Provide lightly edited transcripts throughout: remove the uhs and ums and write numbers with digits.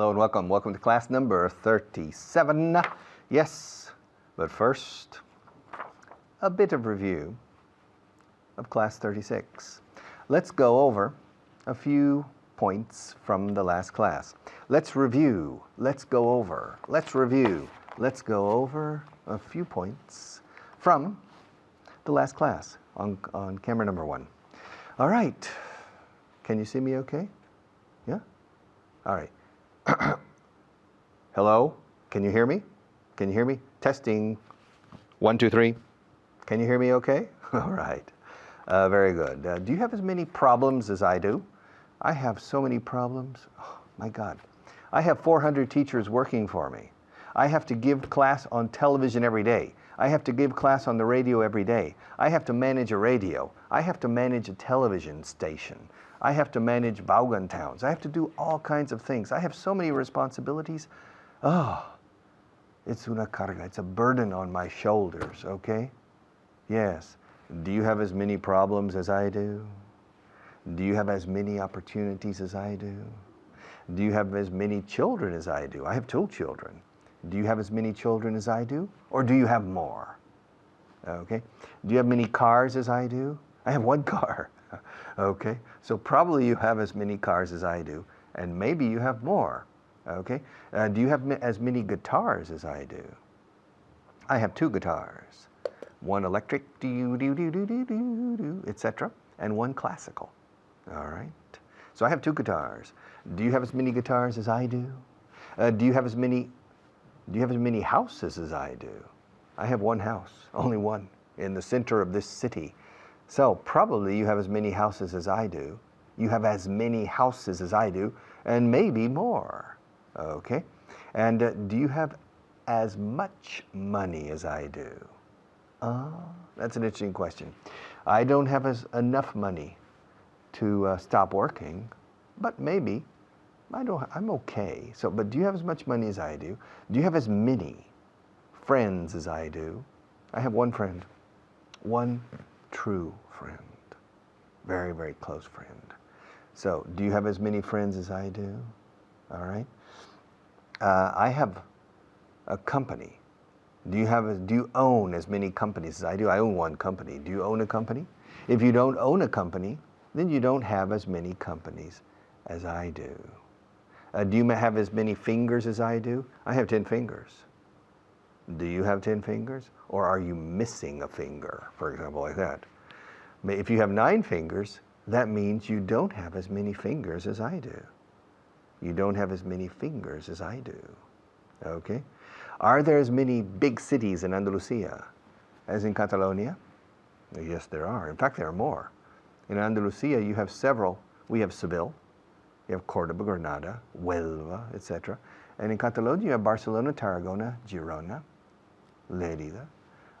Hello and welcome. Welcome to class number 37. Yes, but first, a bit of review of class 36. Let's go over a few points from the last class. Let's review. Let's go over. Let's review. Let's go over a few points from the last class on camera number 1. All right. Can you see me okay? Yeah? All right. Hello? Can you hear me? Can you hear me? Testing. 1, 2, 3. Can you hear me okay? All right. Very good. Do you have as many problems as I do? I have so many problems. Oh, my God. I have 400 teachers working for me. I have to give class on television every day. I have to give class on the radio every day. I have to manage a radio. I have to manage a television station. I have to manage Vaughan Towns. I have to do all kinds of things. I have so many responsibilities. Oh, it's una carga. It's a burden on my shoulders, okay? Yes. Do you have as many problems as I do? Do you have as many opportunities as I do? Do you have as many children as I do? I have 2 children. Do you have as many children as I do? Or do you have more? Okay. Do you have many cars as I do? I have 1 car. Okay. So probably you have as many cars as I do, and maybe you have more. Okay. Do you have as many guitars as I do? I have 2 guitars. 1 electric, etc., and 1 classical. All right. So I have 2 guitars. Do you have as many guitars as I do? Do you have as many houses as I do? I have 1 house, only 1, in the center of this city. So probably you have as many houses as I do. You have as many houses as I do, and maybe more. Okay? And do you have as much money as I do? That's an interesting question. I don't have enough money to stop working, but maybe. I'm okay. So, but do you have as much money as I do? Do you have as many friends as I do? I have 1 friend. 1 true friend. Very, very close friend. So, do you have as many friends as I do? All right. I have a company. Do you own as many companies as I do? I own 1 company. Do you own a company? If you don't own a company, then you don't have as many companies as I do. Do you have as many fingers as I do? I have 10 fingers. Do you have 10 fingers? Or are you missing a finger, for example, like that? If you have 9 fingers, that means you don't have as many fingers as I do. You don't have as many fingers as I do. Okay? Are there as many big cities in Andalusia as in Catalonia? Yes, there are. In fact, there are more. In Andalusia, you have several. We have Seville. You have Cordoba, Granada, Huelva, etc. And in Catalonia, you have Barcelona, Tarragona, Girona, Lerida.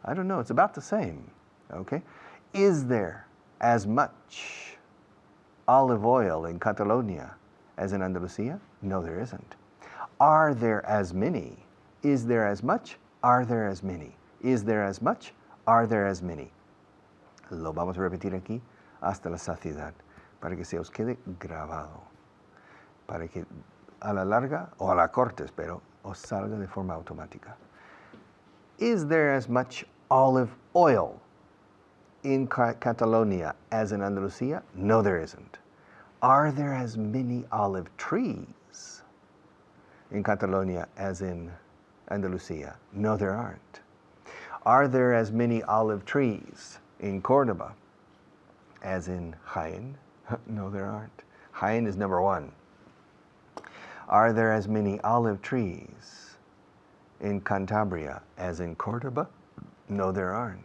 I don't know. It's about the same. Okay? Is there as much olive oil in Catalonia as in Andalusia? No, there isn't. Are there as many? Is there as much? Are there as many? Is there as much? Are there as many? Lo vamos a repetir aquí hasta la saciedad para que se os quede grabado. Para que a la larga, o a la corta, espero, os salga de forma automática. Is there as much olive oil in Catalonia as in Andalusia? No, there isn't. Are there as many olive trees in Catalonia as in Andalusia? No, there aren't. Are there as many olive trees in Cordoba as in Jaén? No, there aren't. Jaén is number 1. Are there as many olive trees in Cantabria as in Cordoba? No, there aren't.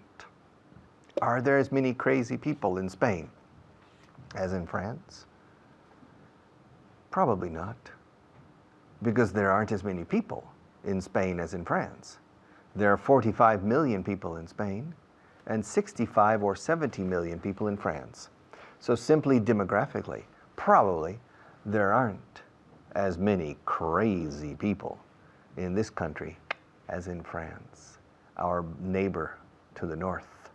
Are there as many crazy people in Spain as in France? Probably not, because there aren't as many people in Spain as in France. There are 45 million people in Spain and 65 or 70 million people in France. So simply demographically, probably there aren't as many crazy people in this country as in France, our neighbor to the north.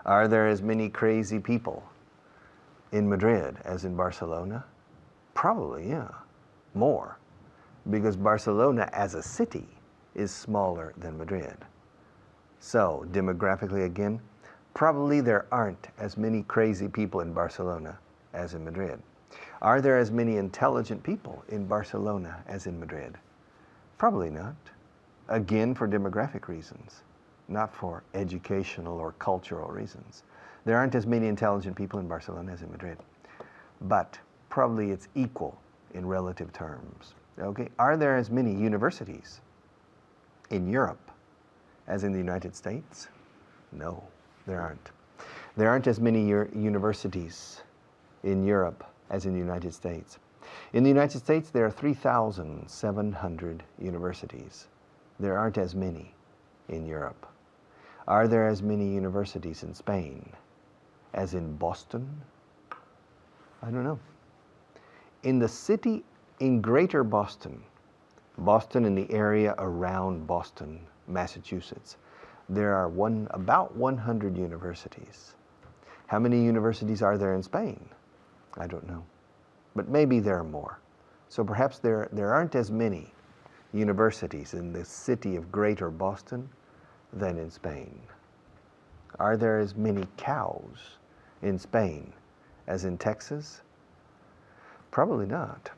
Are there as many crazy people in Madrid as in Barcelona? Probably, yeah, more. because Barcelona as a city is smaller than Madrid. So, demographically again, probably there aren't as many crazy people in Barcelona as in Madrid. Are there as many intelligent people in Barcelona as in Madrid? Probably not. Again, for demographic reasons, not for educational or cultural reasons. There aren't as many intelligent people in Barcelona as in Madrid, but probably it's equal in relative terms. Okay, are there as many universities in Europe as in the United States? No, there aren't. There aren't as many universities in Europe as in the United States. In the United States, there are 3,700 universities. There aren't as many in Europe. Are there as many universities in Spain as in Boston? I don't know. In the city, in Greater Boston, Boston and the area around Boston, Massachusetts, there are about 100 universities. How many universities are there in Spain? I don't know, but maybe there are more. So perhaps there aren't as many universities in the city of Greater Boston than in Spain. Are there as many cows in Spain as in Texas? Probably not.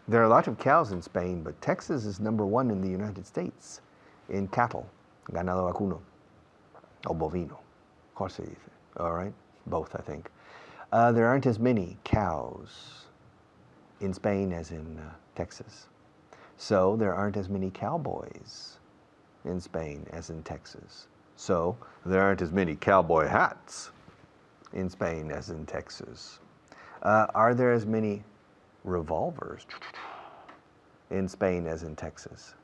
There are a lot of cows in Spain, but Texas is number one in the United States in cattle, ganado vacuno, o bovino, ¿cómo se dice? All right, both I think. There aren't as many cows in Spain as in Texas. So there aren't as many cowboys in Spain as in Texas. So there aren't as many cowboy hats in Spain as in Texas. Are there as many revolvers in Spain as in Texas?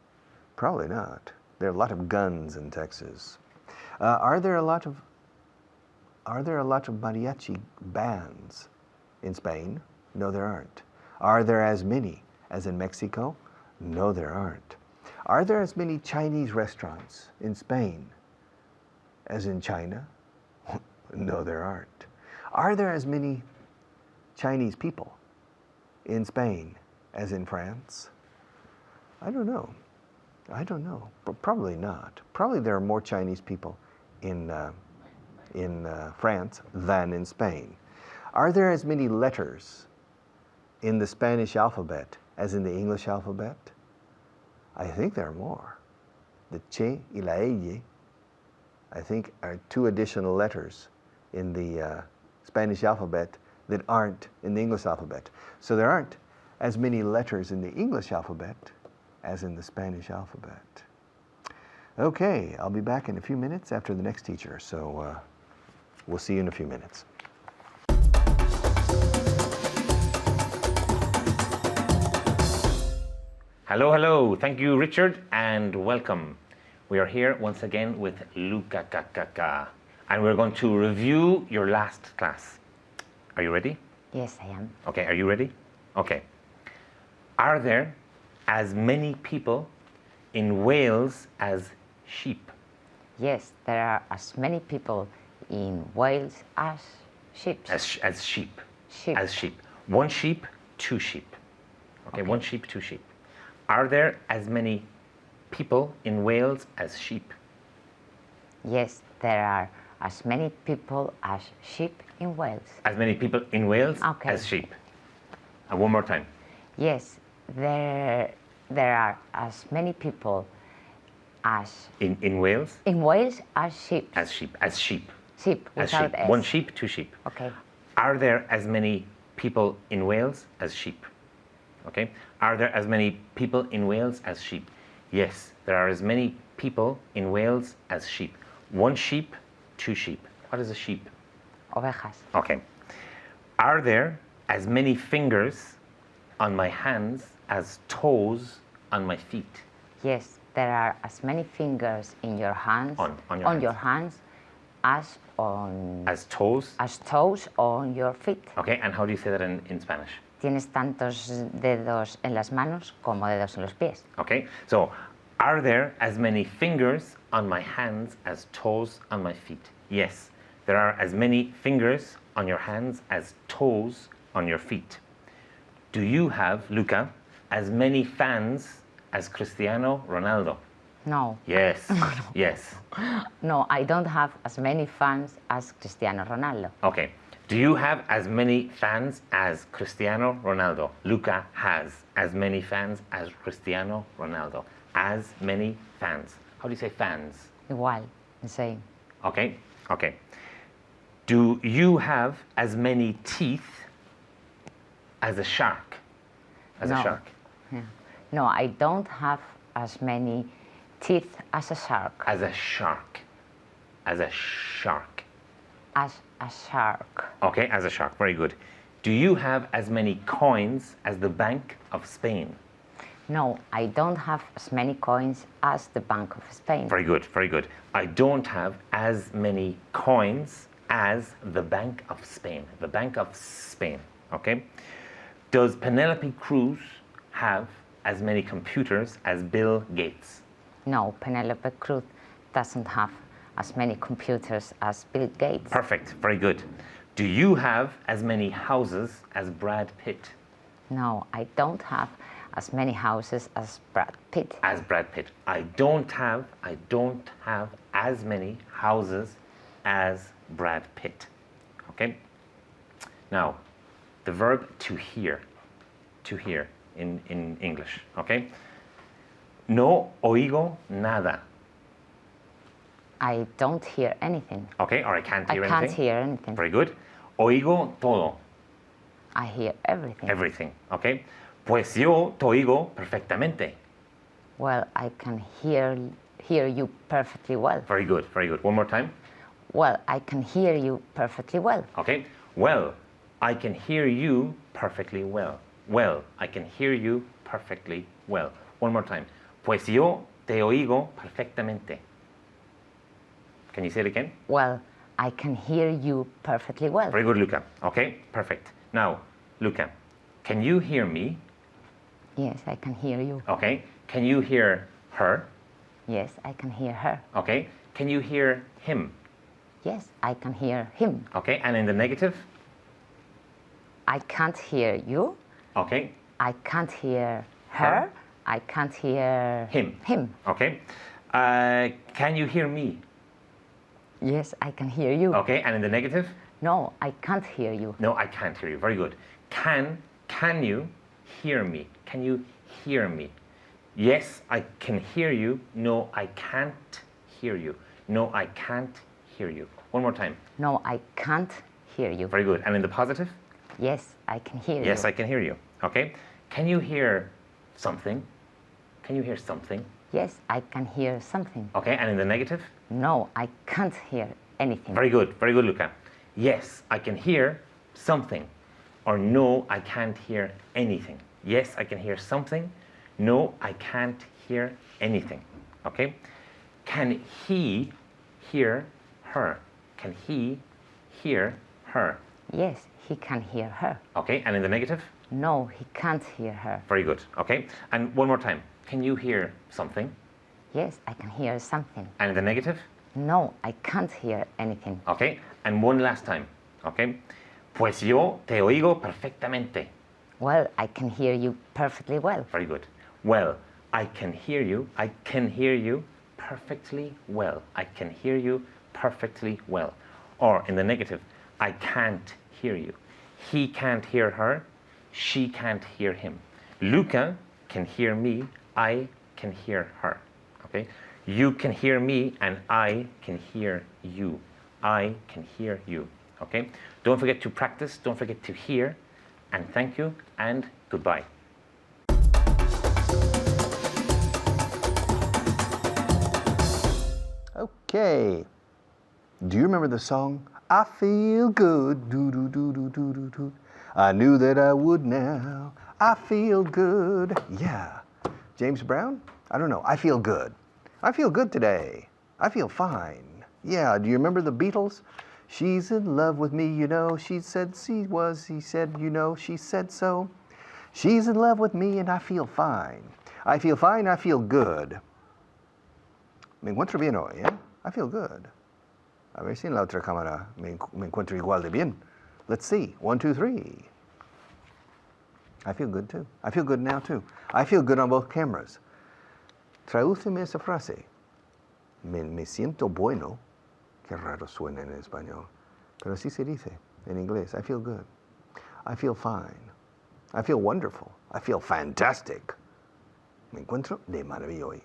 Probably not. There are a lot of guns in Texas. Are there a lot of mariachi bands in Spain? No, there aren't. Are there as many as in Mexico? No, there aren't. Are there as many Chinese restaurants in Spain as in China? No, there aren't. Are there as many Chinese people in Spain as in France? I don't know. But probably not. Probably there are more Chinese people in France than in Spain. Are there as many letters in the Spanish alphabet as in the English alphabet? I think there are more. The che y la ll, I think, are two additional letters in the Spanish alphabet that aren't in the English alphabet. So there aren't as many letters in the English alphabet as in the Spanish alphabet. Okay, I'll be back in a few minutes after the next teacher, so we'll see you in a few minutes. Hello, hello. Thank you, Richard, and welcome. We are here once again with Luca Kakaka, and we're going to review your last class. Are you ready? Yes, I am. Okay, are you ready? Okay. Are there as many people in Wales as sheep? Yes, there are as many people in Wales as sheep. As sheep. Sheep. As sheep. One sheep, two sheep. Okay, Okay. one sheep, two sheep. Are there as many people in Wales as sheep? Yes, there are as many people as sheep in Wales. As many people in Wales Okay. as sheep. And one more time. Yes, there are as many people as In Wales in Wales as sheep. as sheep. As sheep. Sheep As without sheep. S. One sheep, two sheep. Okay. Are there as many people in Wales as sheep? Okay. Are there as many people in Wales as sheep? Yes, there are as many people in Wales as sheep. One sheep, two sheep. What is a sheep? Ovejas. Okay. Are there as many fingers on my hands as toes on my feet? Yes, there are as many fingers in your hands On your your hands as on As toes? as toes on your feet. Okay, and how do you say that in Spanish? Tienes tantos dedos en las manos como dedos en los pies. Okay, so are there as many fingers on my hands as toes on my feet? Yes, there are as many fingers on your hands as toes on your feet. Do you have, Luca, as many fans as Cristiano Ronaldo? No. Yes, yes. No, I don't have as many fans as Cristiano Ronaldo. Okay. Do you have as many fans as Cristiano Ronaldo? Luca has as many fans as Cristiano Ronaldo. As many fans. How do you say fans? Igual, the same. Okay, okay. Do you have as many teeth as a shark? As No. a shark. Yeah. No, I don't have as many teeth as a shark. As a shark. As a shark. As a shark. Okay, as a shark. Very good. Do you have as many coins as the Bank of Spain? No, I don't have as many coins as the Bank of Spain. Very good, very good. I don't have as many coins as the Bank of Spain. The Bank of Spain. Okay. Does Penelope Cruz have as many computers as Bill Gates? No, Penelope Cruz doesn't have as many computers as Bill Gates. Perfect, very good. Do you have as many houses as Brad Pitt? No, I don't have as many houses as Brad Pitt. As Brad Pitt. I don't have as many houses as Brad Pitt. Okay? Now, the verb to hear in English, okay? No oigo nada, I don't hear anything. okay? Or I can't I hear can't anything. hear anything. Very good. Oigo todo, I hear everything. everything, okay? Pues yo te oigo perfectamente. Well, I can hear you perfectly well. Very good, very good. One more time, Well, I can hear you perfectly well. okay? Well, I can hear you perfectly well. Well, I can hear you perfectly well. One more time. Pues yo te oigo perfectamente. Can you say it again? Well, I can hear you perfectly well. Very good, Luca. Okay, perfect. Now, Luca, can you hear me? Yes, I can hear you. Okay. Can you hear her? Yes, I can hear her. Okay. Can you hear him? Yes, I can hear him. Okay. And in the negative? I can't hear you. Okay. I can't hear Her. her. I can't hear Him. him. Okay. Can you hear me? Yes, I can hear you. Okay. And in the negative? No, I can't hear you. No, I can't hear you. Very good. Can you hear me? Can you hear me? Yes, I can hear you. No, I can't hear you. No, I can't hear you. One more time. No, I can't hear you. Very good. And in the positive? Yes, I can hear Yes, you. I can hear you. Okay. Can you hear something? Can you hear something? Yes, I can hear something. Okay. And in the negative? No, I can't hear anything. Very good. Very good, Luca. Yes, I can hear something. Or no, I can't hear anything. Yes, I can hear something. No, I can't hear anything. Okay. Can he hear her? Can he hear her? Yes, he can hear her. Okay. And in the negative? No, he can't hear her. Very good. Okay. And one more time. Can you hear something? Yes, I can hear something. And in the negative? No, I can't hear anything. Okay. And one last time. Okay. Pues yo te oigo perfectamente. Well, I can hear you perfectly well. Very good. Well, I can hear you. I can hear you perfectly well. I can hear you perfectly well. Or in the negative, I can't hear you. He can't hear her. She can't hear him. Luca can hear me. I can hear her. Okay? You can hear me and I can hear you. I can hear you. Okay? Don't forget to practice. Don't forget to hear. And thank you and goodbye. Okay. Do you remember the song? I feel good. Do do do do do do do. I knew that I would now. I feel good. Yeah. James Brown? I don't know. I feel good. I feel good today. I feel fine. Yeah. Do you remember the Beatles? She's in love with me, you know. She said she was. He said, you know. She said so. She's in love with me and I feel fine. I feel fine. I feel good. Me encuentro bien hoy, ¿eh? I feel good. A ver si en la otra cámara me encuentro igual de bien. Let's see. 1, 2, 3. I feel good too. I feel good now too. I feel good on both cameras. Tradúceme esa frase. Me siento bueno. Qué raro suena en español. Pero así se dice en inglés. I feel good. I feel fine. I feel wonderful. I feel fantastic. Me encuentro de maravilla hoy.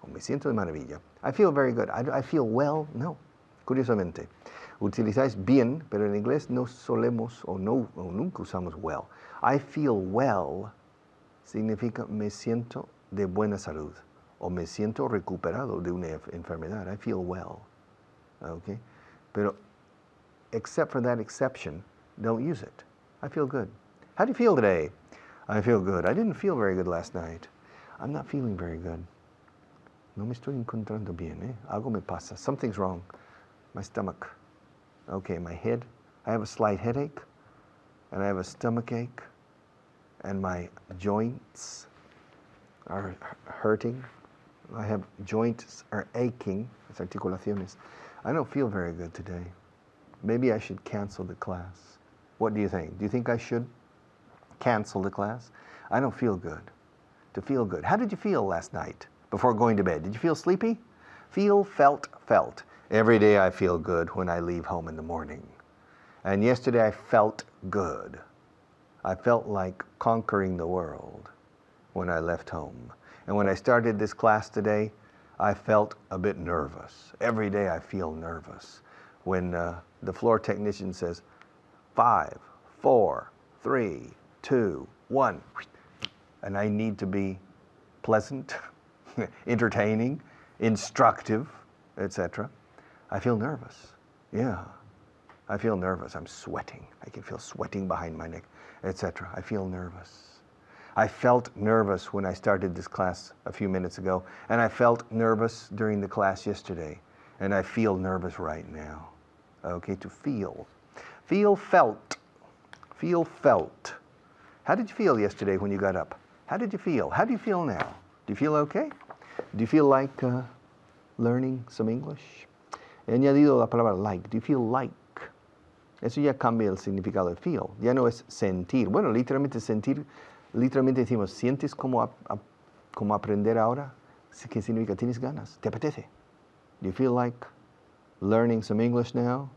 O me siento de maravilla. I feel very good. I feel well. No. Curiosamente, utilizáis bien, pero en inglés no solemos o nunca usamos well. I feel well significa me siento de buena salud o me siento recuperado de una enfermedad. I feel well. Okay? Pero except for that exception, don't use it. I feel good. How do you feel today? I feel good. I didn't feel very good last night. I'm not feeling very good. No me estoy encontrando bien, ¿eh? Algo me pasa. Something's wrong. My stomach. Okay, my head. I have a slight headache, and I have a stomach ache, and my joints are hurting. I have joints are aching, las articulaciones. I don't feel very good today. Maybe I should cancel the class. What do you think? Do you think I should cancel the class? I don't feel good. To feel good. How did you feel last night before going to bed? Did you feel sleepy? Feel, felt, felt. Every day I feel good when I leave home in the morning. And yesterday I felt good. I felt like conquering the world when I left home. And when I started this class today, I felt a bit nervous. Every day I feel nervous. When the floor technician says, 5, 4, 3, 2, 1, and I need to be pleasant, entertaining, instructive, etc. I feel nervous. Yeah, I feel nervous. I'm sweating. I can feel sweating behind my neck, etc. I feel nervous. I felt nervous when I started this class a few minutes ago, and I felt nervous during the class yesterday, and I feel nervous right now. Okay, to feel. Feel, felt. Feel, felt. How did you feel yesterday when you got up? How did you feel? How do you feel now? Do you feel okay? Do you feel like learning some English? He añadido la palabra like. Do you feel like? Eso ya cambia el significado de feel. Ya no es sentir. Bueno, literalmente sentir, literalmente decimos, ¿sientes como aprender ahora? ¿Qué significa? ¿Tienes ganas? ¿Te apetece? Do you feel like learning some English now?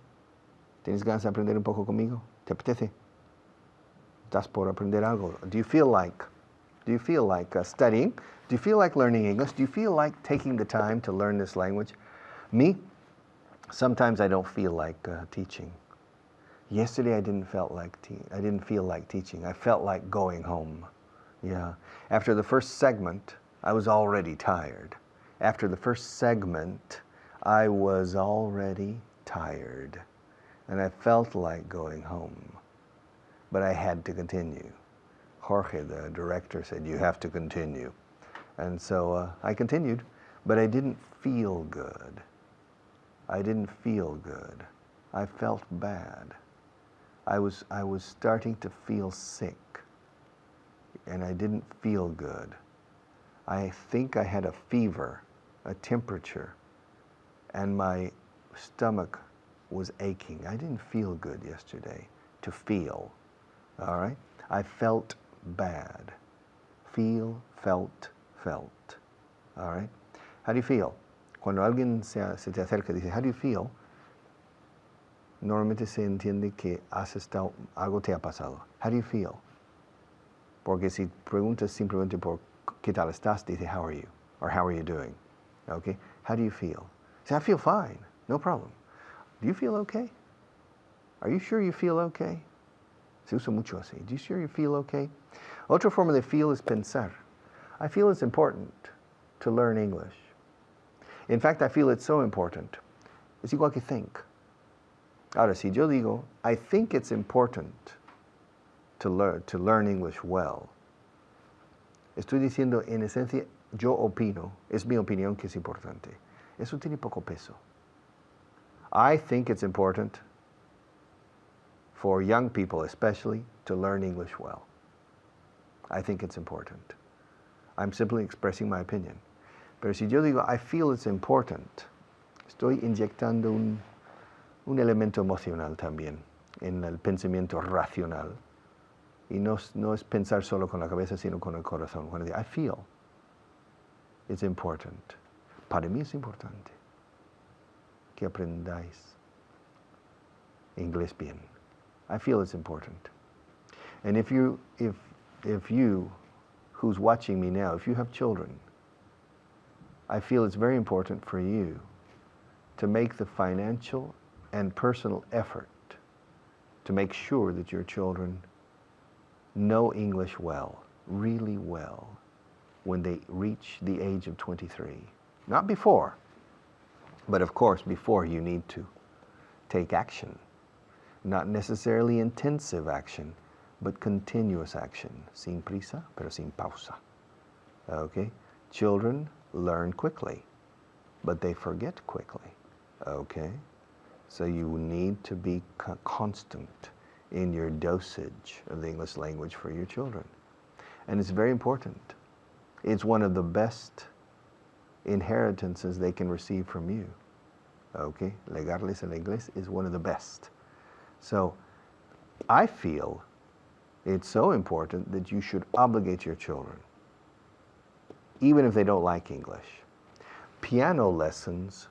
¿Tienes ganas de aprender un poco conmigo? ¿Te apetece? ¿Estás por aprender algo? Do you feel like studying? Do you feel like learning English? Do you feel like taking the time to learn this language? Me? Sometimes I don't feel like teaching. Yesterday I didn't feel like teaching. I felt like going home. Yeah. After the first segment, I was already tired. After the first segment, I was already tired. And I felt like going home. But I had to continue. Jorge, the director, said, you have to continue. And so I continued, but I didn't feel good. I didn't feel good. I felt bad. I was starting to feel sick, and I didn't feel good. I think I had a fever, a temperature, and my stomach was aching. I didn't feel good yesterday, to feel, all right? I felt bad. Feel, felt, felt, all right? How do you feel? Cuando alguien se te acerca y dice, how do you feel? Normalmente se entiende que algo te ha pasado. How do you feel? Porque si preguntas simplemente por qué tal estás, dice, how are you? Or how are you doing? Okay? How do you feel? Say, I feel fine. No problem. Do you feel okay? Are you sure you feel okay? Se usa mucho así. Do you sure you feel okay? Otra forma de feel es pensar. I feel it's important to learn English. In fact, I feel it's so important. Es igual que think. Ahora, si yo digo, I think it's important to learn English well, estoy diciendo, en esencia, yo opino, es mi opinión que es importante. Eso tiene poco peso. I think it's important for young people, especially, to learn English well. I think it's important. I'm simply expressing my opinion. Pero si yo digo, I feel it's important, estoy inyectando un elemento emocional también en el pensamiento racional. Y no es pensar solo con la cabeza, sino con el corazón. Cuando digo, I feel. it's important. Para mí es importante que aprendáis inglés bien. I feel it's important. And if you who's watching me now, if you have children, I feel it's very important for you to make the financial and personal effort to make sure that your children know English well, really well, when they reach the age of 23. Not before, but of course before you need to take action. Not necessarily intensive action, but continuous action. Sin prisa, pero sin pausa. Okay? Children learn quickly, but they forget quickly. Okay? So you need to be constant in your dosage of the English language for your children. And it's very important. It's one of the best inheritances they can receive from you. Okay? Legarles el inglés is one of the best. So I feel it's so important that you should obligate your children, even if they don't like English. Piano lessons,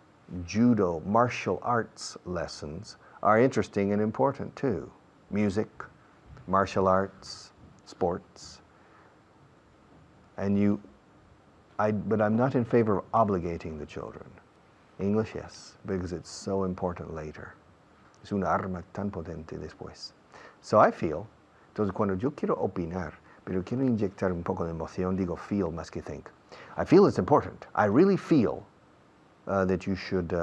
judo, martial arts lessons are interesting and important too. Music, martial arts, sports. But I'm not in favor of obligating the children. English, yes, because it's so important later. Es una arma tan potente después. So I feel, entonces cuando yo quiero opinar, pero quiero inyectar un poco de emoción, digo feel más que think. I feel it's important. I really feel that you should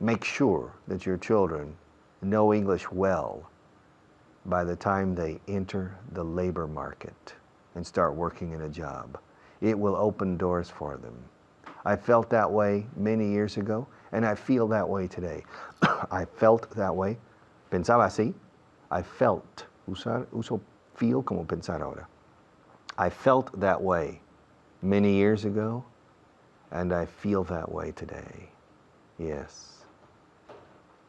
make sure that your children know English well by the time they enter the labor market and start working in a job. It will open doors for them. I felt that way many years ago, and I feel that way today. I felt that way. Pensaba así. I felt. Uso feel como pensar ahora. I felt that way many years ago, and I feel that way today. Yes.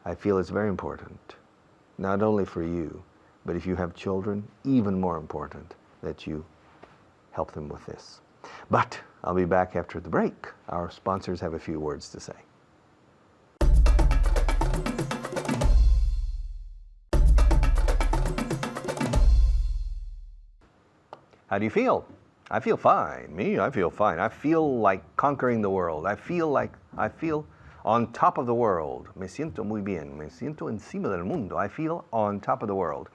I feel it's very important, not only for you, but if you have children, even more important that you help them with this. But I'll be back after the break. Our sponsors have a few words to say. How do you feel? I feel fine. Me, I feel fine. I feel like conquering the world. I feel on top of the world. Me siento muy bien. Me siento encima del mundo. I feel on top of the world.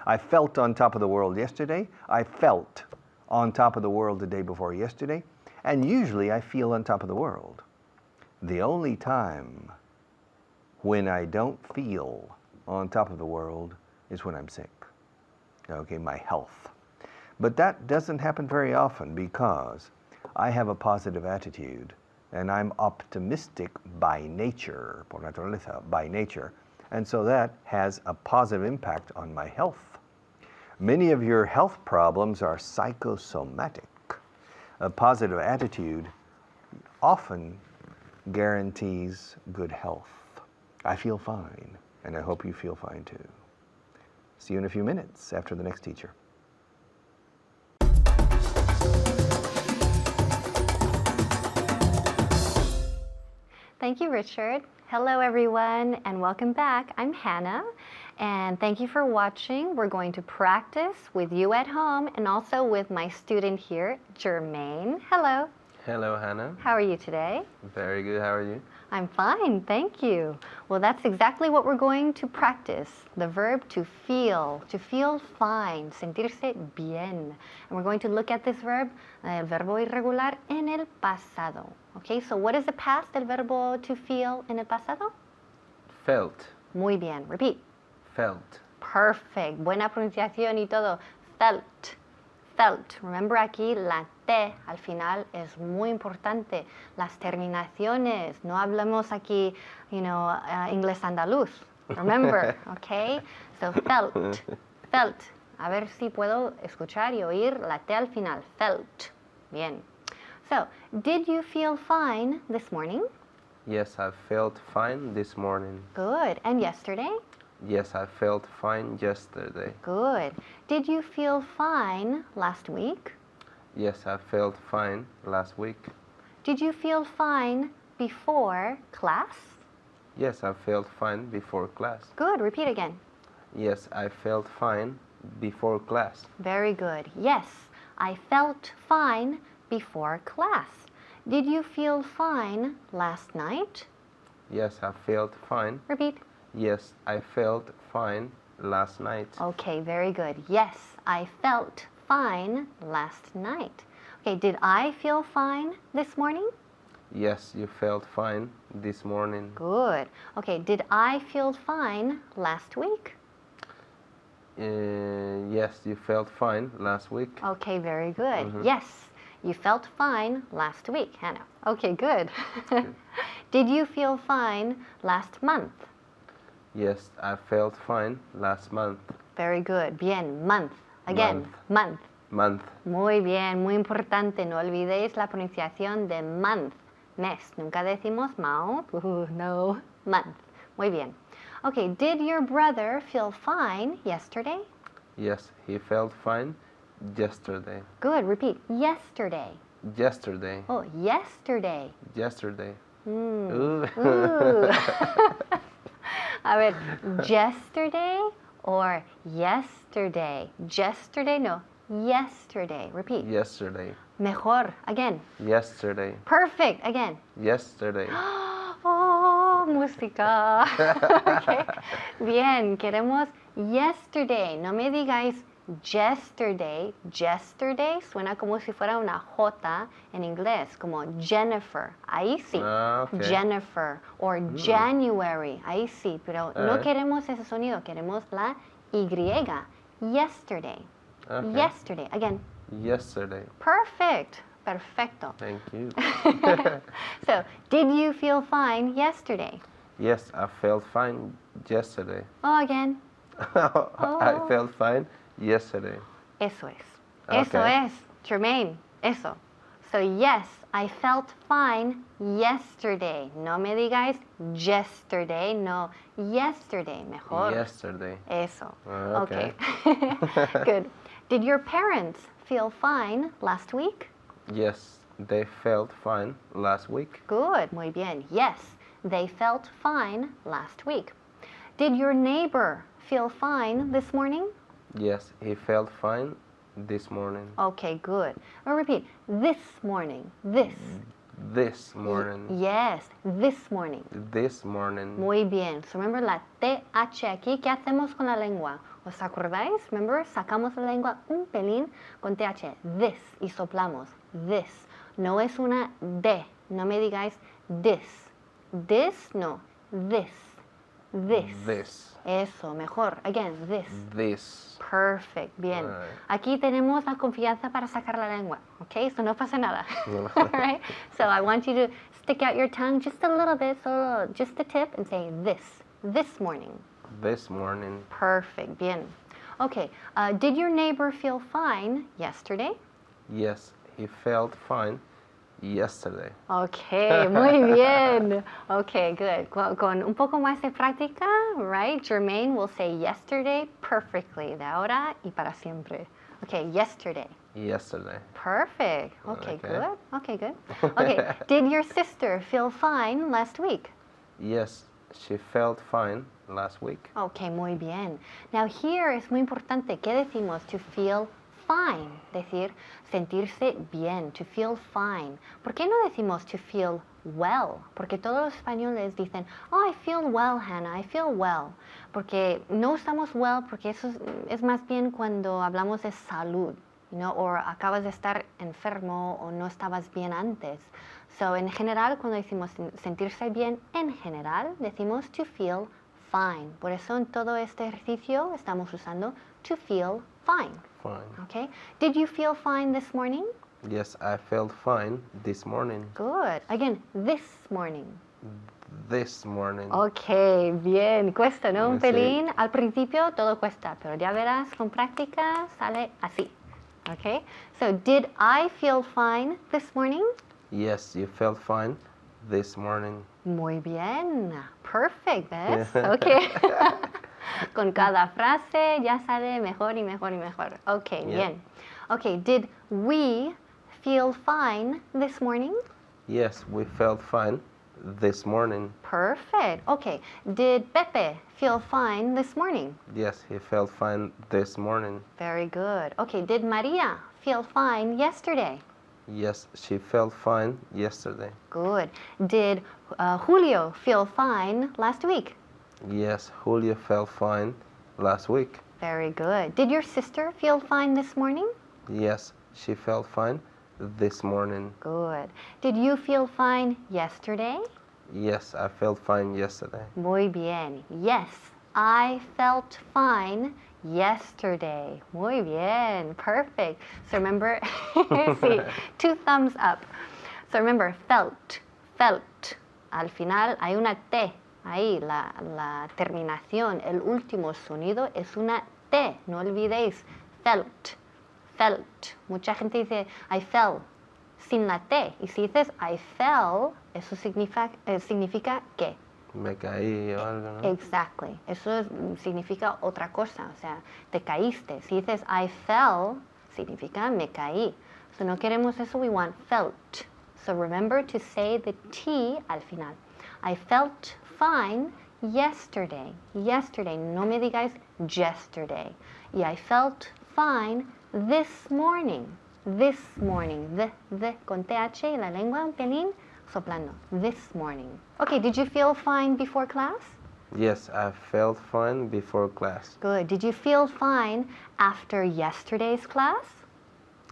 I felt on top of the world yesterday. I felt on top of the world the day before yesterday. And usually I feel on top of the world. The only time when I don't feel on top of the world is when I'm sick. Okay, my health. But that doesn't happen very often because I have a positive attitude and I'm optimistic by nature, por naturaleza, by nature. And so that has a positive impact on my health. Many of your health problems are psychosomatic. A positive attitude often guarantees good health. I feel fine, and I hope you feel fine too. See you in a few minutes after the next teacher. Thank you, Richard. Hello, everyone, and welcome back. I'm Hannah, and thank you for watching. We're going to practice with you at home and also with my student here, Jermaine. Hello. Hello, Hannah. How are you today? Very good. How are you? I'm fine, thank you. Well, that's exactly what we're going to practice, the verb to feel fine, sentirse bien. And we're going to look at this verb, el verbo irregular, en el pasado. Okay, so what is the past del verbo to feel en el pasado? Felt. Muy bien, repeat. Felt. Perfect, buena pronunciación y todo. Felt. Felt. Remember aquí la T al final es muy importante. Las terminaciones. No hablamos aquí, inglés andaluz. Remember, okay? So felt. Felt. A ver si puedo escuchar y oír la T al final. Felt. Bien. So, did you feel fine this morning? Yes, I felt fine this morning. Good. And yesterday? Yes, I felt fine yesterday. Good. Did you feel fine last week? Yes, I felt fine last week. Did you feel fine before class? Yes, I felt fine before class. Good. Repeat again. Yes, I felt fine before class. Very good. Yes, I felt fine before class. Did you feel fine last night? Yes, I felt fine. Repeat. Yes, I felt fine last night. Okay, very good. Yes, I felt fine last night. Okay, did I feel fine this morning? Yes, you felt fine this morning. Good. Okay, did I feel fine last week? Yes, you felt fine last week. Okay, very good. Yes, you felt fine last week, Hannah. Okay, good. Did you feel fine last month? Yes, I felt fine last month. Very good. Bien, month. Again, month. Month. Muy bien, muy importante. No olvidéis la pronunciación de month, mes. Nunca decimos mouth. No, month. Muy bien. Okay, did your brother feel fine yesterday? Yes, he felt fine yesterday. Good, repeat. Yesterday. Yesterday. Oh, yesterday. Yesterday. Mm. Ooh. Ooh. A ver, yesterday or yesterday? Yesterday, no. Yesterday. Repeat. Yesterday. Mejor. Again. Yesterday. Perfect. Again. Yesterday. Oh, música. Okay. Bien, queremos yesterday. No me digáis yesterday. Yesterday suena como si fuera una J en inglés, como Jennifer. Ahí sí. Ah, okay. Jennifer. Or January. Ahí sí. Pero no queremos ese sonido. Queremos la Y. Yesterday. Okay. Yesterday. Again. Yesterday. Perfect. Perfecto. Thank you. So, did you feel fine yesterday? Yes, I felt fine yesterday. Oh, again. I felt fine yesterday. Eso es. Eso Okay. es. Tremaine. Eso. So, yes, I felt fine yesterday. No me digáis yesterday. No, yesterday. Mejor. Yesterday. Eso. Okay. Good. Did your parents feel fine last week? Yes, they felt fine last week. Good, muy bien. Yes, they felt fine last week. Did your neighbor feel fine this morning? Yes, he felt fine this morning. Okay, good. I'll repeat. This morning. This. This morning. Yes, this morning. This morning. Muy bien. So remember la TH aquí. ¿Qué hacemos con la lengua? ¿Os acordáis? Remember, sacamos la lengua un pelín con TH. This. Y soplamos. This. No es una D. No me digáis this. This, no. This. This. This. Eso, mejor. Again, this. This. Perfect, bien. Right. Aquí tenemos la confianza para sacar la lengua, ¿ok? So no pasa nada, right? So I want you to stick out your tongue just a little bit, so just the tip, and say this morning. This morning. Perfect, bien. Okay, did your neighbor feel fine yesterday? Yes, he felt fine yesterday. Okay, muy bien. Okay, good. Con un poco más de práctica, right? Jermaine will say yesterday perfectly, de ahora y para siempre. Okay, yesterday. Yesterday. Perfect. Okay, Okay. good. Okay, good. Okay, did your sister feel fine last week? Yes, she felt fine last week. Okay, muy bien. Now here es muy importante. ¿Qué decimos? To feel fine. Decir, sentirse bien. To feel fine. ¿Por qué no decimos to feel well? Porque todos los españoles dicen, oh, I feel well, Hannah, I feel well. Porque no estamos well, porque eso es más bien cuando hablamos de salud, o acabas de estar enfermo o no estabas bien antes. So, en general, cuando decimos sentirse bien, en general, decimos to feel fine. Por eso en todo este ejercicio estamos usando to feel fine. Fine. Okay? Did you feel fine this morning? Yes, I felt fine this morning. Good. Again, this morning. This morning. Ok, bien. Cuesta, ¿no? Un Sí. pelín. Al principio todo cuesta, pero ya verás, con práctica sale así. Ok? So, did I feel fine this morning? Yes, you felt fine this morning. Muy bien. Perfect, ¿ves? Ok. Con cada frase ya sale mejor y mejor y mejor. Ok, bien. Ok, did we feel fine this morning? Yes, we felt fine this morning. Perfect. Okay. Did Pepe feel fine this morning? Yes, he felt fine this morning. Very good. Okay. Did Maria feel fine yesterday? Yes, she felt fine yesterday. Good. Did Julio feel fine last week? Yes, Julia felt fine last week. Very good. Did your sister feel fine this morning? Yes, she felt fine this morning. Good. Did you feel fine yesterday? Yes, I felt fine yesterday. Muy bien. Yes, I felt fine yesterday. Muy bien. Perfect. So remember, sí, 2 thumbs up. So remember, felt, felt. Al final hay una T. Ahí, la terminación, el último sonido es una T. No olvidéis. Felt, felt. Mucha gente dice, I fell, sin la T. Y si dices I fell, eso significa que. Me caí o algo, ¿no? Exactly. Eso significa otra cosa. O sea, te caíste. Si dices I fell, significa me caí. So no queremos eso. We want felt. So remember to say the T al final. I felt fine yesterday. Yesterday. No me digáis yesterday. Y I felt fine this morning. This morning. The con TH y la lengua un pelín soplando. This morning. Okay, did you feel fine before class? Yes, I felt fine before class. Good. Did you feel fine after yesterday's class?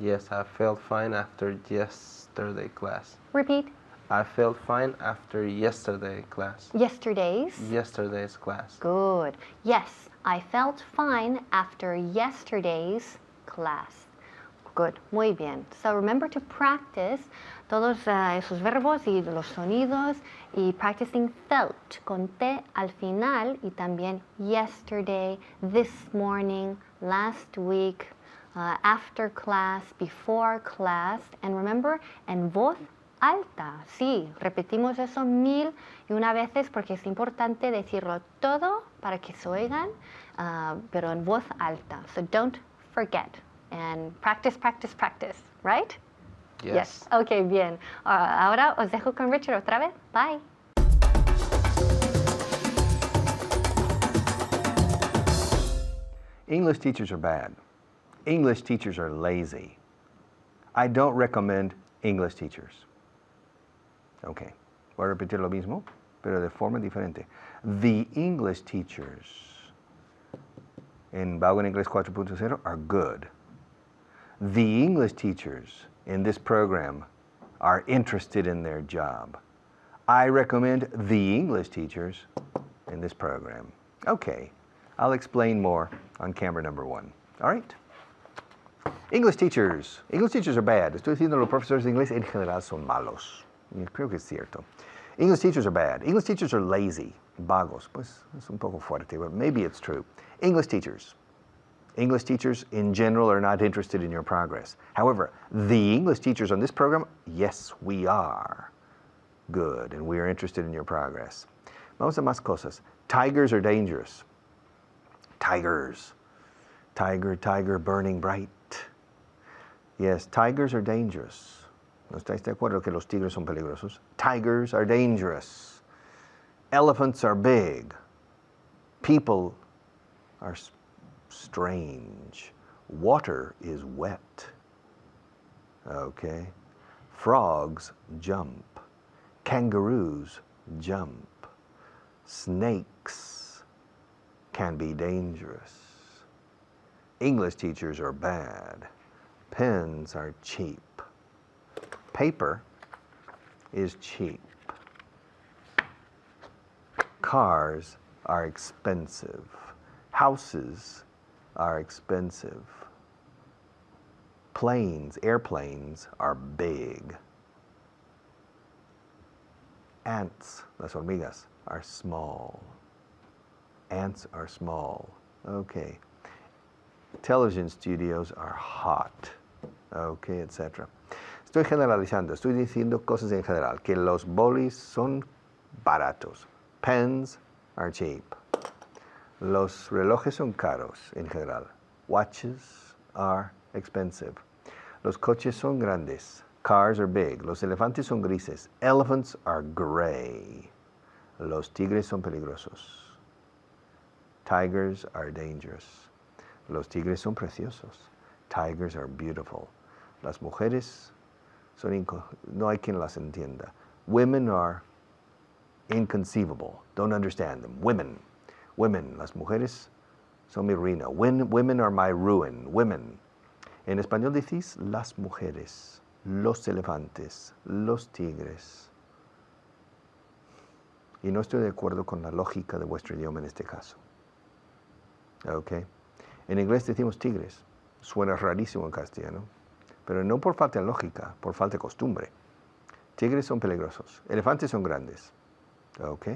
Yes, I felt fine after yesterday class. Repeat. I felt fine after yesterday class. Yesterday's? Yesterday's class. Good. Yes, I felt fine after yesterday's class. Good. Muy bien. So remember to practice todos esos verbos y los sonidos y practicing felt con T al final y también yesterday, this morning, last week, after class, before class. And remember, en voz alta. Sí, repetimos eso 1001 veces porque es importante decirlo todo para que se oigan, pero en voz alta. So don't forget. And practice, practice, practice, right? Yes. Ok, bien. Ahora os dejo con Richard otra vez. Bye. English teachers are bad. English teachers are lazy. I don't recommend English teachers. Okay, voy a repetir lo mismo, pero de forma diferente. The English teachers in Vago en Inglés 4.0 are good. The English teachers in this program are interested in their job. I recommend the English teachers in this program. Okay, I'll explain more on camera number 1. All right? English teachers are bad. Estoy diciendo los profesores de inglés en general son malos. Y creo que es cierto. English teachers are bad. English teachers are lazy. Vagos. Pues es un poco fuerte, but maybe it's true. English teachers in general are not interested in your progress. However, the English teachers on this program, yes, we are good and we are interested in your progress. Vamos a más cosas. Tigers are dangerous. Tigers. Tiger, tiger, burning bright. Yes, tigers are dangerous. ¿No estáis de acuerdo que los tigres son peligrosos? Tigers are dangerous. Elephants are big. People are strange. Water is wet. Okay. Frogs jump. Kangaroos jump. Snakes can be dangerous. English teachers are bad. Pens are cheap. Paper is cheap. Cars are expensive. Houses are expensive. Airplanes are big. Ants, las hormigas, are small. Ants are small. Okay. Television studios are hot. Okay, etc. Estoy generalizando, estoy diciendo cosas en general, que los bolis son baratos. Pens are cheap. Los relojes son caros en general. Watches are expensive. Los coches son grandes. Cars are big. Los elefantes son grises. Elephants are gray. Los tigres son peligrosos. Tigers are dangerous. Los tigres son preciosos. Tigers are beautiful. Las mujeres son no hay quien las entienda. Women are inconceivable. Don't understand them. Women. Las mujeres son mi ruina. Women are my ruin. Women. En español decís las mujeres, los elefantes, los tigres. Y no estoy de acuerdo con la lógica de vuestro idioma en este caso. ¿Ok? En inglés decimos tigres. Suena rarísimo en castellano. Pero no por falta de lógica, por falta de costumbre. Tigres son peligrosos. Elefantes son grandes. ¿Ok?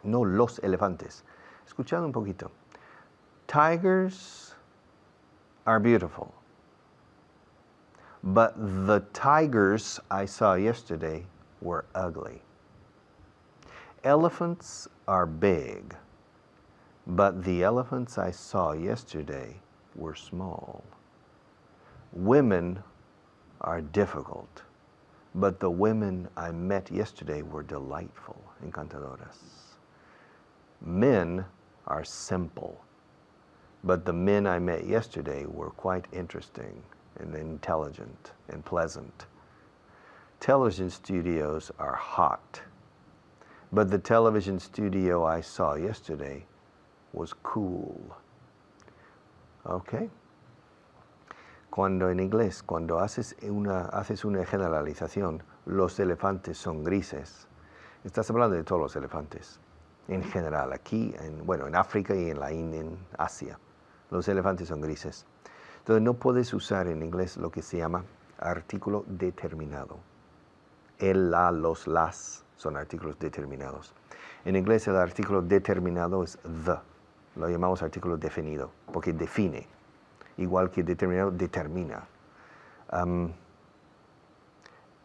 No los elefantes. Escuchad un poquito. Tigers are beautiful. But the tigers I saw yesterday were ugly. Elephants are big, but the elephants I saw yesterday were small. Women are difficult, but the women I met yesterday were delightful, encantadoras. Men are simple, but the men I met yesterday were quite interesting and intelligent and pleasant. Television studios are hot, but the television studio I saw yesterday was cool. Okay? Cuando en inglés, cuando haces una generalización, los elefantes son grises, estás hablando de todos los elefantes. En general, aquí, en África y en la India, en Asia, los elefantes son grises. Entonces no puedes usar en inglés lo que se llama artículo determinado. El, la, los, las son artículos determinados. En inglés el artículo determinado es the. Lo llamamos artículo definido, porque define. Igual que determinado, determina.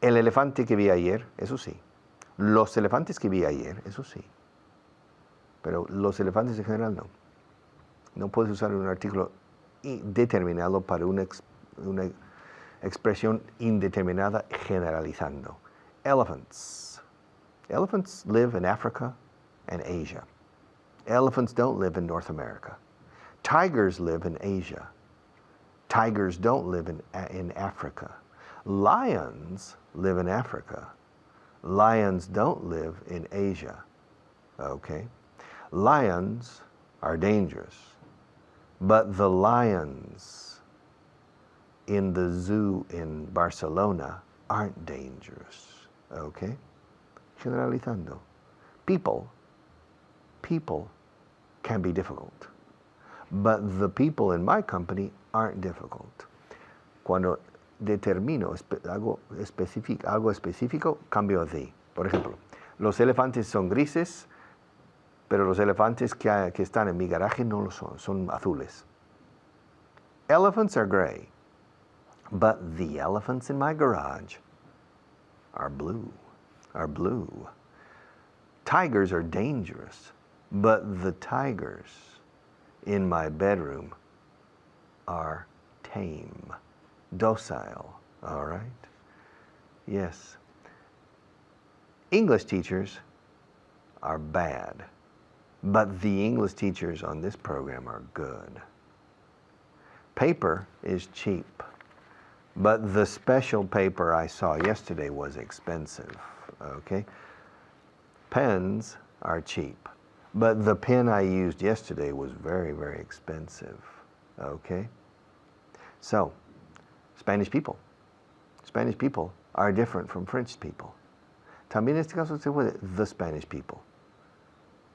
El elefante que vi ayer, eso sí. Los elefantes que vi ayer, eso sí. Pero los elefantes en general no. No puedes usar un artículo determinado para una expresión indeterminada generalizando. Elephants. Elephants live in Africa and Asia. Elephants don't live in North America. Tigers live in Asia. Tigers don't live in Africa. Lions live in Africa. Lions don't live in Asia. Okay? Lions are dangerous. But the lions in the zoo in Barcelona aren't dangerous. Okay? Generalizando. People can be difficult. But the people in my company aren't difficult. Cuando determino algo específico, cambio the. Por ejemplo, los elefantes son grises, pero los elefantes que están en mi garaje no lo son azules. Elephants are gray, but the elephants in my garage are blue. Tigers are dangerous, but the tigers in my bedroom are tame, docile, all right? Yes. English teachers are bad, but the English teachers on this program are good. Paper is cheap, but the special paper I saw yesterday was expensive, okay? Pens are cheap, but the pen I used yesterday was very, very expensive, okay? So, Spanish people are different from French people. También en este caso se puede the Spanish people.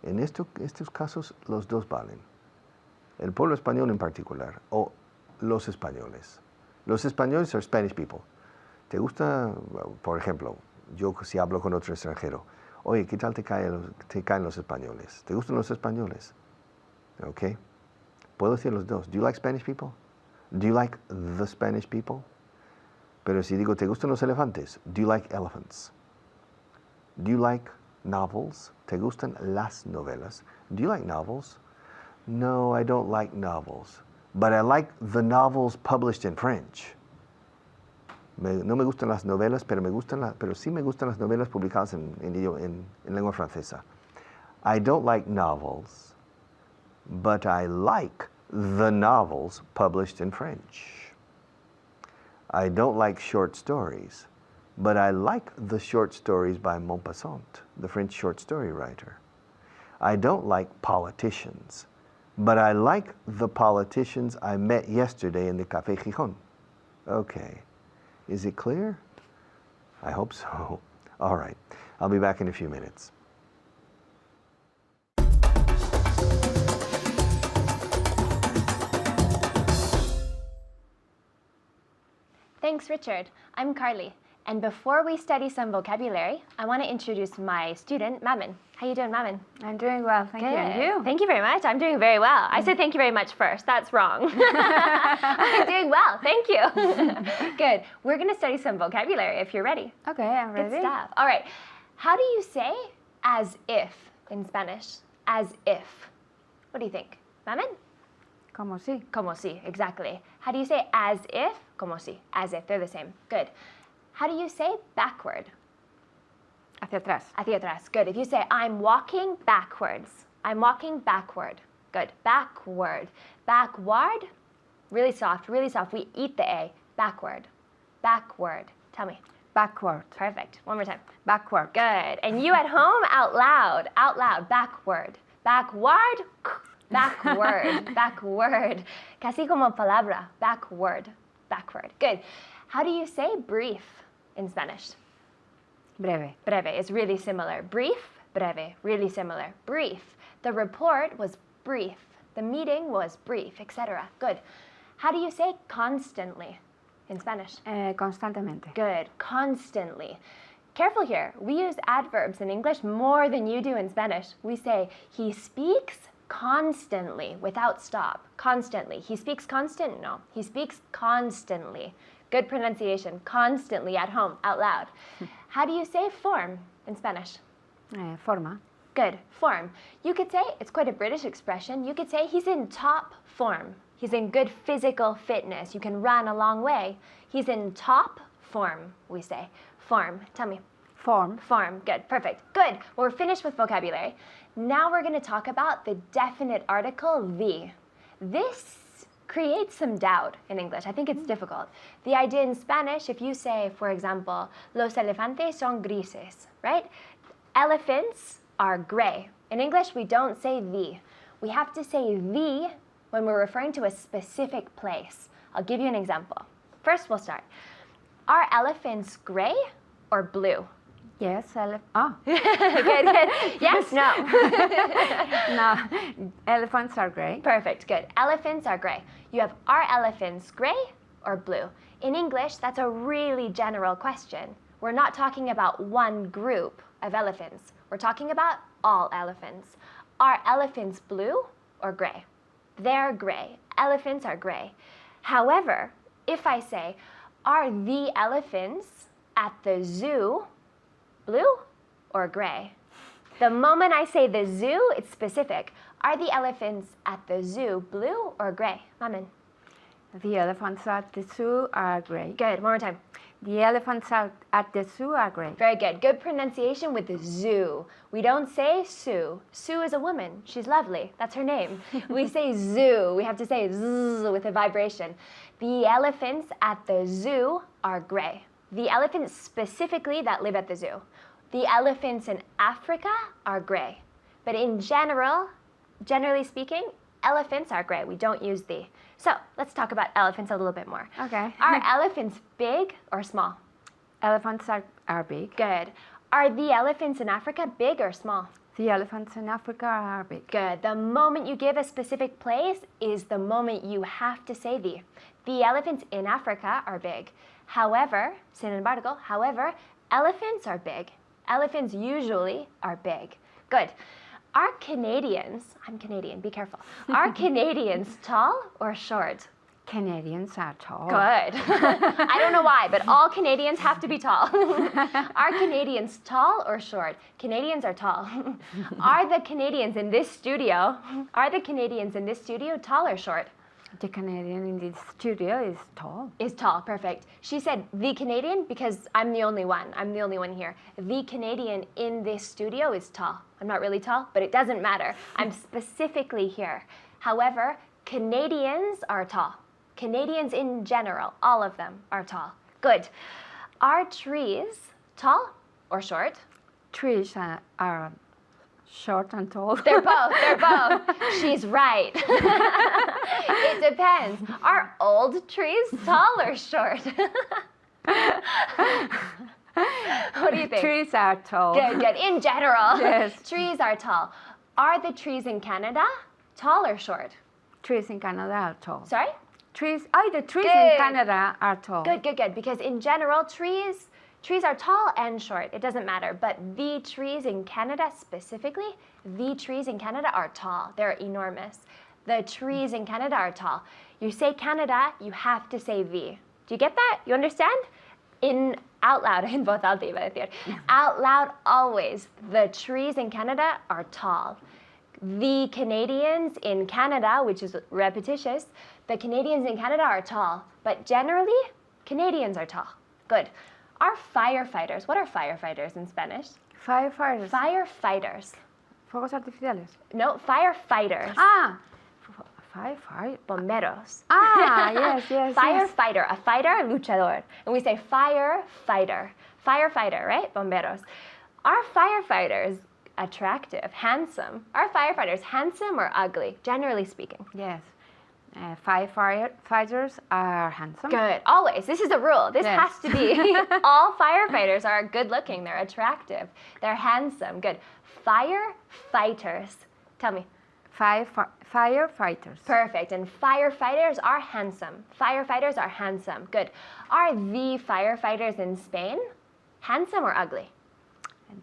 En estos casos los dos valen. El pueblo español en particular, o los españoles. Los españoles son Spanish people. ¿Te gusta, por ejemplo, yo si hablo con otro extranjero, oye, ¿qué tal te caen los españoles? ¿Te gustan los españoles? Okay. Puedo decir los dos. Do you like Spanish people? Do you like the Spanish people? Pero si digo, ¿te gustan los elefantes? Do you like elephants? Do you like novels? ¿Te gustan las novelas? Do you like novels? No, I don't like novels. But I like the novels published in French. No me gustan las novelas, pero sí me gustan las novelas publicadas en lengua francesa. I don't like novels, but I like the novels published in French. I don't like short stories, but I like the short stories by Maupassant, the French short story writer. I don't like politicians, but I like the politicians I met yesterday in the Café Gijón. Okay, is it clear? I hope so. All right, I'll be back in a few minutes. Thanks, Richard. I'm Carly. And before we study some vocabulary, I want to introduce my student, Mamin. How you doing, Mamin? I'm doing well, thank you. And you? Thank you very much. I'm doing very well. I said thank you very much first. That's wrong. I'm doing well. Thank you. Good. We're going to study some vocabulary if you're ready. Okay, I'm ready. Good stuff. All right. How do you say as if in Spanish? As if. What do you think? Mamin? Como si. Como si, exactly. How do you say as if? Como si. As if. They're the same. Good. How do you say backward? Hacia atrás. Hacia atrás. Good. If you say I'm walking backwards. I'm walking backward. Good. Backward. Backward. Really soft, really soft. We eat the A. Backward. Backward. Tell me. Backward. Perfect. One more time. Backward. Good. And you at home, out loud. Out loud. Backward. Backward. Backward. Backward. Casi como palabra. Backward. Backward. Good. How do you say brief in Spanish? Breve. Breve is really similar. Brief, breve, really similar. Brief. The report was brief. The meeting was brief, etc. Good. How do you say constantly in Spanish? Constantemente. Good. Constantly. Careful here. We use adverbs in English more than you do in Spanish. We say he speaks constantly without stop. Constantly. He speaks constant? No. He speaks constantly. Good pronunciation. Constantly at home, out loud. How do you say form in Spanish? Forma. Good. Form. You could say, it's quite a British expression, you could say he's in top form. He's in good physical fitness. You can run a long way. He's in top form, we say. Form. Tell me. Form. Form. Good. Perfect. Good. Well, we're finished with vocabulary. Now we're going to talk about the definite article, the. This creates some doubt in English. I think it's difficult. The idea in Spanish, if you say, for example, los elefantes son grises, right? Elephants are gray. In English, we don't say the. We have to say the when we're referring to a specific place. I'll give you an example. First, we'll start. Are elephants gray or blue? Yes, good, good. Yes, no. No, elephants are gray. Perfect, good. Elephants are gray. You have, are elephants gray or blue? In English, that's a really general question. We're not talking about one group of elephants. We're talking about all elephants. Are elephants blue or gray? They're gray. Elephants are gray. However, if I say, are the elephants at the zoo blue or gray? The moment I say the zoo, it's specific. Are the elephants at the zoo blue or gray? Mamin. The elephants at the zoo are gray. Good. One more time. The elephants at the zoo are gray. Very good. Good pronunciation with the zoo. We don't say Sue. Sue is a woman. She's lovely. That's her name. We say zoo. We have to say zzz with a vibration. The elephants at the zoo are gray. The elephants specifically that live at the zoo. The elephants in Africa are gray. But in general, generally speaking, elephants are gray. We don't use the. So let's talk about elephants a little bit more. Okay. Are elephants big or small? Elephants are big. Good. Are the elephants in Africa big or small? The elephants in Africa are big. Good. The moment you give a specific place is the moment you have to say the. The elephants in Africa are big. However, sin embargo, however, elephants are big. Elephants usually are big. Good. Are Canadians, I'm Canadian, be careful. Are Canadians tall or short? Canadians are tall. Good. I don't know why, but all Canadians have to be tall. Are Canadians tall or short? Canadians are tall. Are the Canadians in this studio tall or short? The Canadian in the studio is tall. Is tall, perfect. She said the Canadian because I'm the only one. I'm the only one here. The Canadian in this studio is tall. I'm not really tall, but it doesn't matter. I'm specifically here. However, Canadians are tall. Canadians in general, all of them are tall. Good. Are trees tall or short? Trees are short and tall. They're both. They're both. She's right. It depends. Are old trees tall or short? What do you think? Trees are tall. Good, good. In general, Yes. trees are tall. Are the trees in Canada tall or short? Trees in Canada are tall. Sorry? The trees Good. in Canada are tall. Good, good, good. Because in general, trees are tall and short. It doesn't matter. But the trees in Canada specifically, the trees in Canada are tall. They're enormous. The trees in Canada are tall. You say Canada, you have to say the. Do you get that? You understand? Out loud, en voz alta iba a decir. Out loud, always. The trees in Canada are tall. The Canadians in Canada, which is repetitious, the Canadians in Canada are tall. But generally, Canadians are tall. Good. Are firefighters, what are firefighters in Spanish? Firefighters. Firefighters. Fuegos artificiales. No, firefighters. Ah, fire. Bomberos. Ah, yes, yes. Firefighter, a fighter, luchador. And we say firefighter. Firefighter, right? Bomberos. Are firefighters attractive, handsome? Are firefighters handsome or ugly, generally speaking? Yes. Firefighters are handsome. Good. Always. This is a rule. This Yes. has to be. All firefighters are good looking. They're attractive. They're handsome. Good. Firefighters. Tell me. Firefighters. Perfect. And firefighters are handsome. Firefighters are handsome. Good. Are the firefighters in Spain handsome or ugly?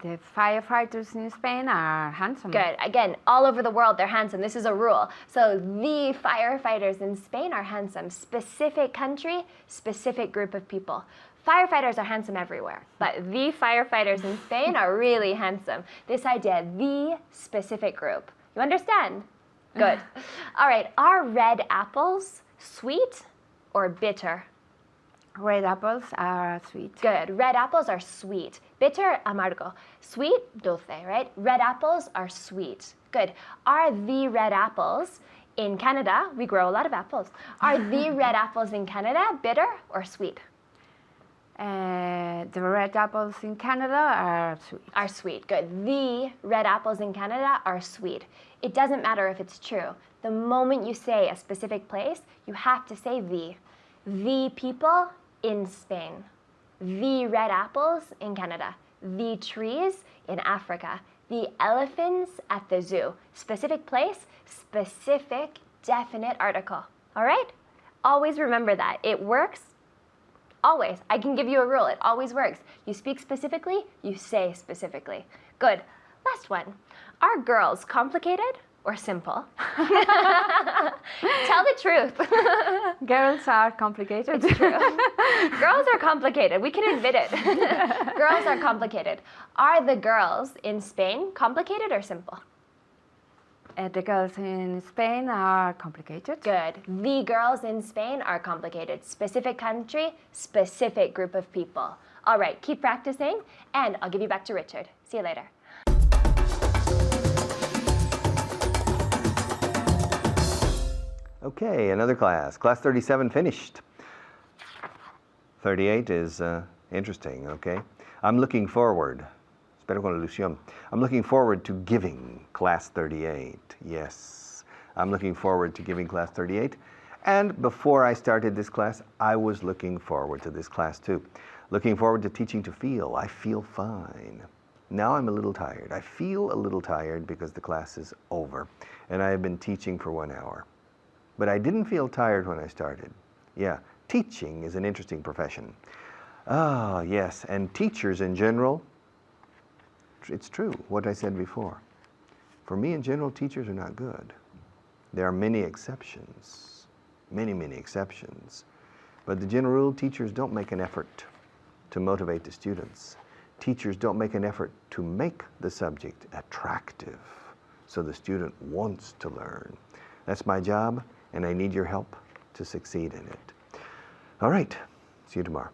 The firefighters in Spain are handsome. Good. Again, all over the world, they're handsome. This is a rule. So the firefighters in Spain are handsome. Specific country, specific group of people. Firefighters are handsome everywhere, but the firefighters in Spain are really handsome. This idea, the specific group. You understand? Good. All right. Are red apples sweet or bitter? Red apples are sweet. Good. Red apples are sweet. Bitter, amargo. Sweet, dulce, right? Red apples are sweet. Good. Are the red apples in Canada, we grow a lot of apples, are the red apples in Canada bitter or sweet? The red apples in Canada are sweet. Are sweet. Good. The red apples in Canada are sweet. It doesn't matter if it's true. The moment you say a specific place, you have to say the. The people in Spain. The red apples in Canada. The trees in Africa. The elephants at the zoo. Specific place, specific, definite article. All right? Always remember that. It works. Always. I can give you a rule. It always works. You speak specifically, you say specifically. Good. Last one. Are girls complicated or simple? Tell the truth. Girls are complicated. It's true. Girls are complicated. We can admit it. Girls are complicated. Are the girls in Spain complicated or simple? The girls in Spain are complicated. Good. The girls in Spain are complicated. Specific country, specific group of people. All right, keep practicing, and I'll give you back to Richard. See you later. Okay, another class. Class 37 finished. 38 is interesting, okay? I'm looking forward. Espero con ilusión. I'm looking forward to giving class 38. Yes, I'm looking forward to giving class 38. And before I started this class, I was looking forward to this class too. Looking forward to teaching to feel. I feel fine. Now I'm a little tired. I feel a little tired because the class is over and I have been teaching for 1 hour. But I didn't feel tired when I started. Yeah, teaching is an interesting profession. Ah, yes, and teachers in general, it's true, what I said before. For me, in general, teachers are not good. There are many exceptions, many exceptions. But the general rule, teachers don't make an effort to motivate the students. Teachers don't make an effort to make the subject attractive so the student wants to learn. That's my job, and I need your help to succeed in it. All right, see you tomorrow.